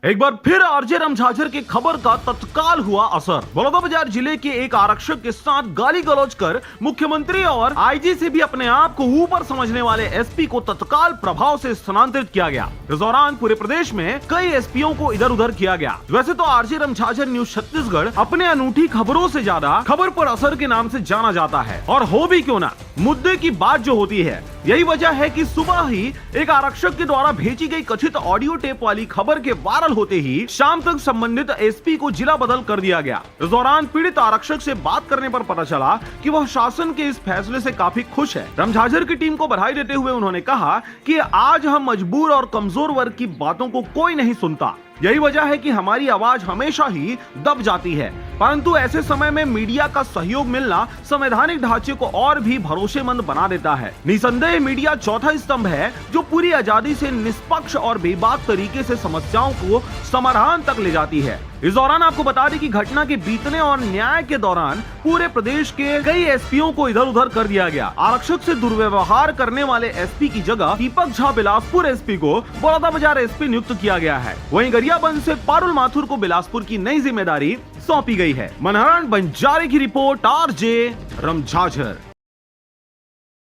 एक बार फिर आरजे रमझाझर की खबर का तत्काल हुआ असर। बलौदाबाजार जिले के एक आरक्षक के साथ गाली गलौज कर मुख्यमंत्री और आईजी से भी अपने आप को ऊपर समझने वाले एसपी को तत्काल प्रभाव से स्थानांतरित किया गया। इस दौरान पूरे प्रदेश में कई एसपीओ को इधर उधर किया गया। वैसे तो आरजे रमझाझर न्यूज छत्तीसगढ़ अपने अनूठी खबरों से ज्यादा खबर पर असर के नाम से जाना जाता है, और हो भी क्यों ना, मुद्दे की बात जो होती है यही वजह है कि सुबह ही एक आरक्षक के द्वारा भेजी गई कथित ऑडियो टेप वाली खबर के वायरल होते ही शाम तक संबंधित एसपी को जिला बदल कर दिया गया। इस दौरान पीड़ित आरक्षक से बात करने पर पता चला कि वह शासन के इस फैसले से काफी खुश है। रमझाझर की टीम को बधाई देते हुए उन्होंने कहा कि आज हम मजबूर और कमजोर वर्ग की बातों को कोई नहीं सुनता। यही वजह है कि हमारी आवाज हमेशा ही दब जाती है, परंतु ऐसे समय में मीडिया का सहयोग मिलना संवैधानिक ढांचे को और भी भरोसेमंद बना देता है। निसंदेह मीडिया चौथा स्तंभ है जो पूरी आजादी से निष्पक्ष और बेबाक तरीके से समस्याओं को समाधान तक ले जाती है। इस दौरान आपको बता दें कि घटना के बीतने और न्याय के दौरान पूरे प्रदेश के कई एसपीओ को इधर उधर कर दिया गया। आरक्षक से दुर्व्यवहार करने वाले एसपी की जगह दीपक झा बिलासपुर एसपी को बलौदाबाजार एसपी नियुक्त किया गया है। वहीं गरियाबंद से पारुल माथुर को बिलासपुर की नई जिम्मेदारी सौंपी गई है। मनहरण बंजारे की रिपोर्ट, आरजे रमझाझर।